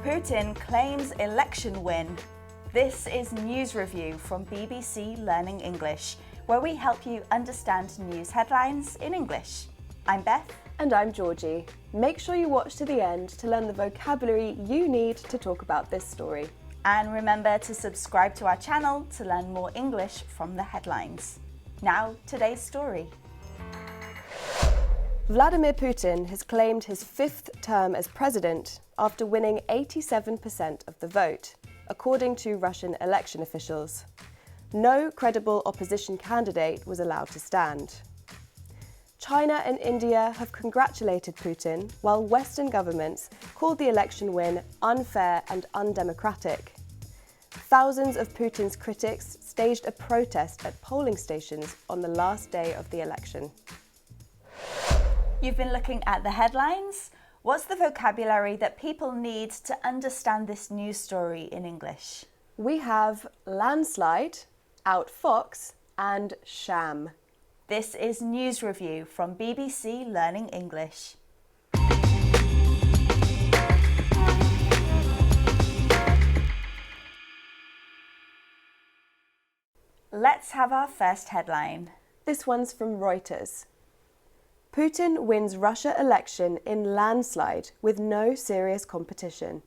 Putin claims election win. This is News Review from BBC Learning English, where we help you understand news headlines in English. I'm Beth. And I'm Georgie. Make sure you watch to the end to learn the vocabulary you need to talk about this story. And remember to subscribe to our channel to learn more English from the headlines. Now, today's story. Vladimir Putin has claimed his fifth term as president after winning 87% of the vote, according to Russian election officials. No credible opposition candidate was allowed to stand. China and India have congratulated Putin, while Western governments called the election win unfair and undemocratic. Thousands of Putin's critics staged a protest at polling stations on the last day of the election. You've been looking at the headlines. What's the vocabulary that people need to understand this news story in English? We have landslide, outfox, and sham. This is News Review from BBC Learning English. Let's have our first headline. This one's from Reuters. Putin wins Russia election in landslide with no serious competition.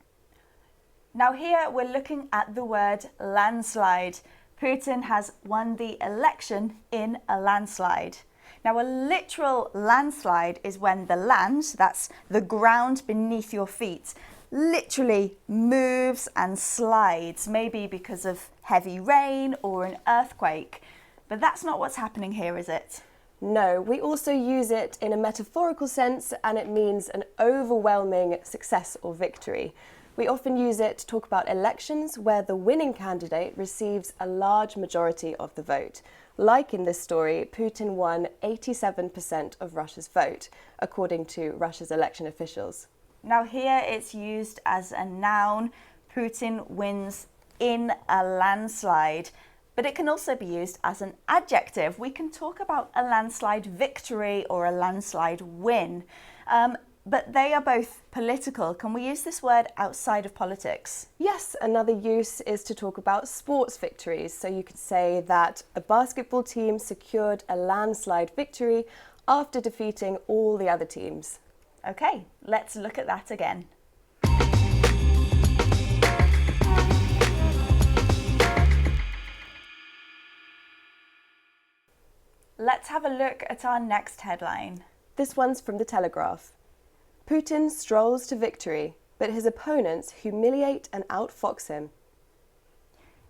Now here we're looking at the word landslide. Putin has won the election in a landslide. Now a literal landslide is when the land, that's the ground beneath your feet, literally moves and slides, maybe because of heavy rain or an earthquake. But that's not what's happening here, is it? No, we also use it in a metaphorical sense, and it means an overwhelming success or victory. We often use it to talk about elections where the winning candidate receives a large majority of the vote. Like in this story, Putin won 87% of Russia's vote, according to Russia's election officials. Now here it's used as a noun. Putin wins in a landslide. But it can also be used as an adjective. We can talk about a landslide victory or a landslide win. But they are both political. Can we use this word outside of politics? Yes, another use is to talk about sports victories. So you could say that a basketball team secured a landslide victory after defeating all the other teams. Okay, let's look at that again. Let's have a look at our next headline. This one's from The Telegraph. Putin strolls to victory, but his opponents humiliate and outfox him.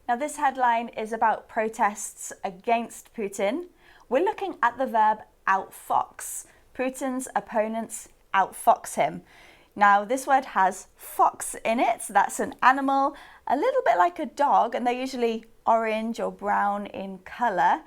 Now this headline is about protests against Putin. We're looking at the verb outfox. Putin's opponents outfox him. Now this word has fox in it, so that's an animal, a little bit like a dog, and they're usually orange or brown in colour.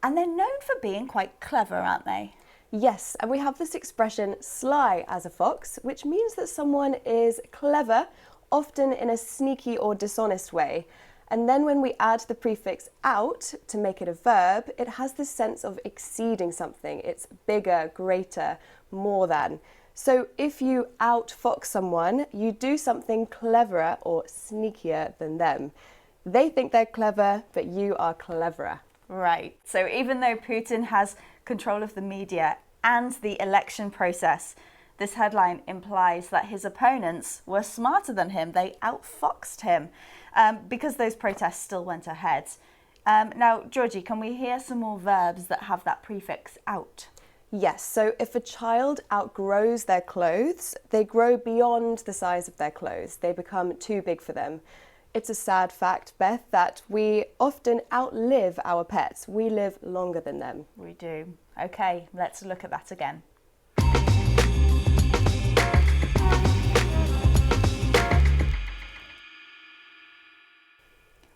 And they're known for being quite clever, aren't they? Yes, and we have this expression sly as a fox, which means that someone is clever, often in a sneaky or dishonest way. And then when we add the prefix out to make it a verb, it has this sense of exceeding something. It's bigger, greater, more than. So if you outfox someone, you do something cleverer or sneakier than them. They think they're clever, but you are cleverer. Right. So even though Putin has control of the media and the election process, this headline implies that his opponents were smarter than him. They outfoxed him because those protests still went ahead. Now, Georgie, can we hear some more verbs that have that prefix out? Yes, so if a child outgrows their clothes, they grow beyond the size of their clothes. They become too big for them. It's a sad fact, Beth, that we often outlive our pets. We live longer than them. We do. Okay, let's look at that again.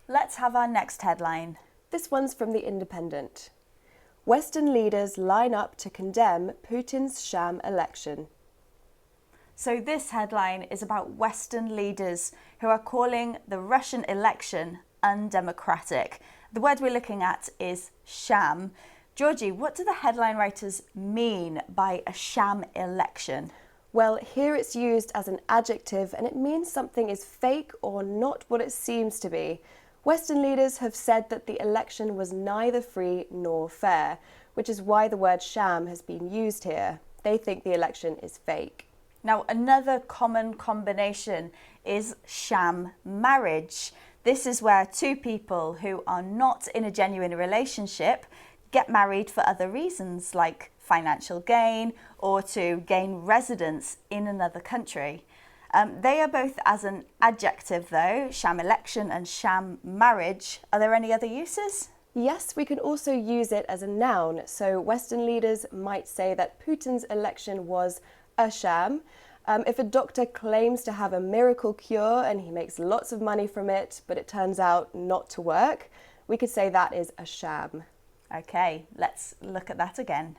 Let's have our next headline. This one's from The Independent. Western leaders line up to condemn Putin's sham election. So this headline is about Western leaders who are calling the Russian election undemocratic. The word we're looking at is sham. Georgie, what do the headline writers mean by a sham election? Well, here it's used as an adjective and it means something is fake or not what it seems to be. Western leaders have said that the election was neither free nor fair, which is why the word sham has been used here. They think the election is fake. Now, another common combination is sham marriage. This is where two people who are not in a genuine relationship get married for other reasons, like financial gain or to gain residence in another country. They are both as an adjective though, sham election and sham marriage. Are there any other uses? Yes, we can also use it as a noun. So Western leaders might say that Putin's election was a sham. If a doctor claims to have a miracle cure and he makes lots of money from it, but it turns out not to work, we could say that is a sham. Okay, let's look at that again.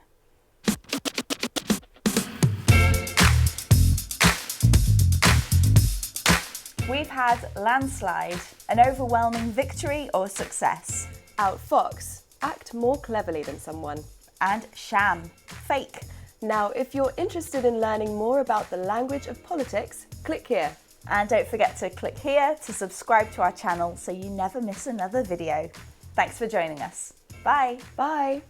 We've had landslide, an overwhelming victory or success. Outfox, act more cleverly than someone. And sham, fake. Now, if you're interested in learning more about the language of politics, click here. And don't forget to click here to subscribe to our channel so you never miss another video. Thanks for joining us. Bye. Bye.